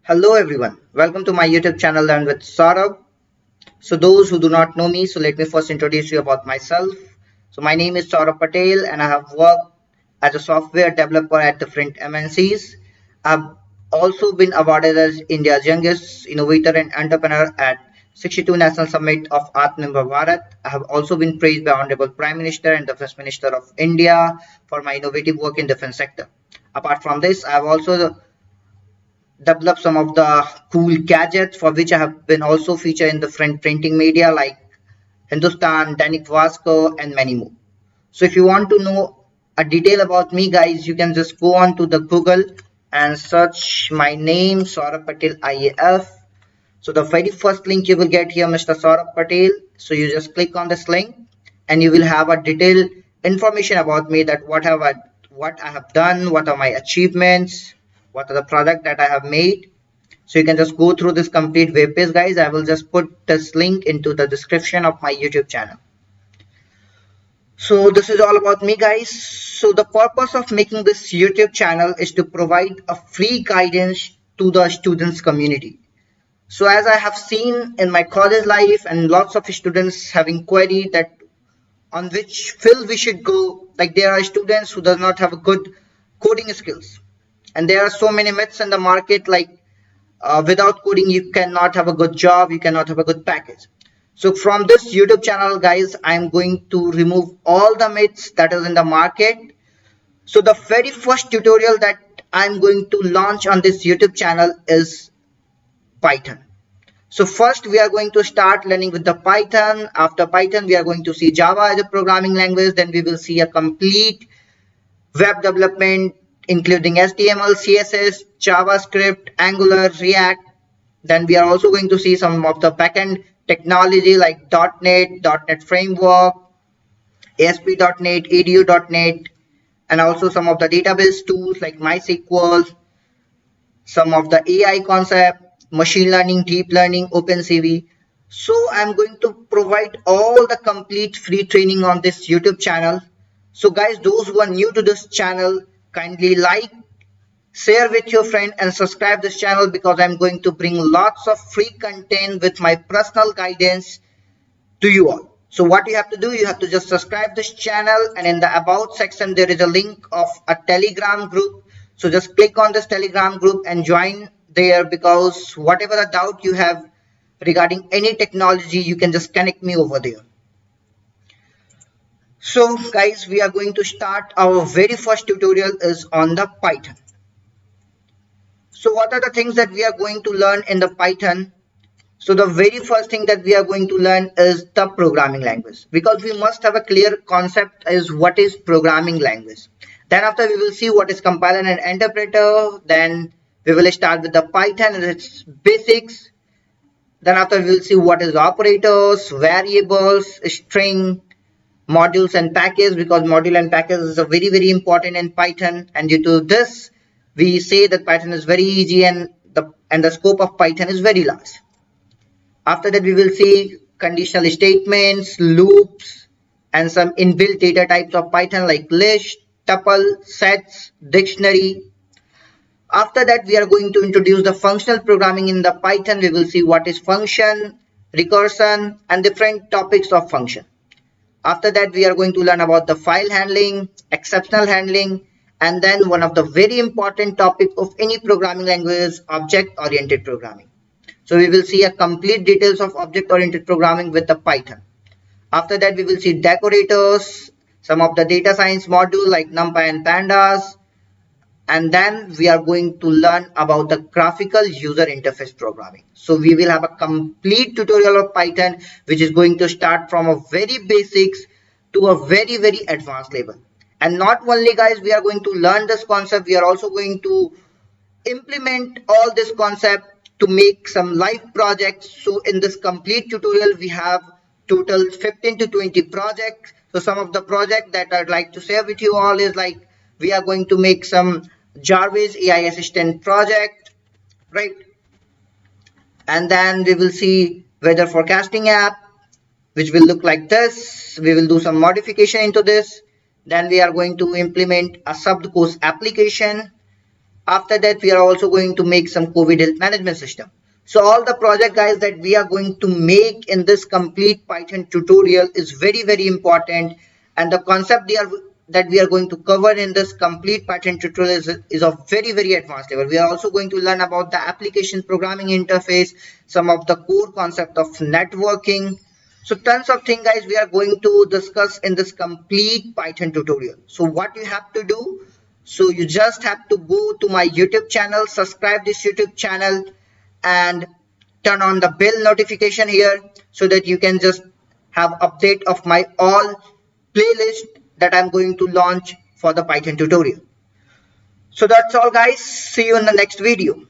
Hello everyone, welcome to my YouTube channel Learn with Saurabh. So those who do not know me, so let me first introduce you about myself. So my name is Saurabh Patel and I have worked as a software developer at different MNCs. I've also been awarded as India's youngest innovator and entrepreneur at 62 National Summit of Atmanirbhar Bharat. I have also been praised by Honorable Prime Minister and the First Minister of India for my innovative work in defense sector. Apart from this, I have also develop some of the cool gadgets for which I have been also featured in different printing media like Hindustan, Dainik Vasco, and many more. So if you want to know a detail about me, guys, you can just go on to the Google and search my name, Saurabh Patel IAF. So the very first link you will get here, Mr. Saurabh Patel. So you just click on this link and you will have a detailed information about me that what I have done, what are my achievements, what are the product that I have made. So you can just go through this complete web page, guys. I will just put this link into the description of my YouTube channel. So this is all about me, guys. So the purpose of making this YouTube channel is to provide a free guidance to the students community. So as I have seen in my college life and lots of students having query that on which field we should go, like there are students who does not have a good coding skills, and there are so many myths in the market like without coding you cannot have a good job, you cannot have a good package. So from this YouTube channel, guys, I'm going to remove all the myths that is in the market. So the very first tutorial that I'm going to launch on this YouTube channel is Python. So first we are going to start learning with the Python. After Python, we are going to see Java as a programming language. Then we will see a complete web development including HTML, CSS, JavaScript, Angular, React. Then we are also going to see some of the backend technology like .NET, .NET Framework, ASP.NET, EDU.NET, and also some of the database tools like MySQL, some of the AI concept, machine learning, deep learning, OpenCV. So I'm going to provide all the complete free training on this YouTube channel. So guys, those who are new to this channel, kindly like, share with your friend and subscribe this channel because I'm going to bring lots of free content with my personal guidance to you all. So what you have to do, you have to just subscribe this channel, and in the about section there is a link of a Telegram group. So just click on this Telegram group and join there, because whatever the doubt you have regarding any technology, you can just connect me over there. So guys, we are going to start our very first tutorial is on the Python. So what are the things that we are going to learn in the Python? So the very first thing that we are going to learn is the programming language, because we must have a clear concept as what is programming language. Then after we will see what is compiler and interpreter. Then we will start with the Python and its basics. Then after we will see what is operators, variables, string, modules and package, because module and package is a very important in Python, and due to this we say that Python is very easy and the scope of Python is very large. After that we will see conditional statements, loops, and some inbuilt data types of Python like list, tuple, sets, dictionary. After that we are going to introduce the functional programming in the Python. We will see what is function, recursion, and different topics of function. After that we are going to learn about the file handling, exceptional handling, and then one of the very important topic of any programming language is object oriented programming. So we will see a complete details of object oriented programming with the Python. After that we will see decorators, some of the data science module like NumPy and Pandas, and then we are going to learn about the graphical user interface programming. So we will have a complete tutorial of Python which is going to start from a very basics to a very advanced level. And not only guys we are going to learn this concept, we are also going to implement all this concept to make some live projects. So in this complete tutorial we have total 15 to 20 projects. So some of the projects that I'd like to share with you all is like we are going to make some Jarvis AI assistant project, right? And then we will see weather forecasting app which will look like this. We will do some modification into this. Then we are going to implement a subcourse application. After that, we are also going to make some COVID health management system. So all the project guys that we are going to make in this complete Python tutorial is very, very important. And the concept that we are going to cover in this complete Python tutorial is of very, very advanced level. We are also going to learn about the application programming interface, some of the core concept of networking. So tons of things guys we are going to discuss in this complete Python tutorial. So what you have to do, so you just have to go to my YouTube channel, subscribe this YouTube channel and turn on the bell notification here so that you can just have update of my all playlist that I'm going to launch for the Python tutorial. So that's all guys. See you in the next video.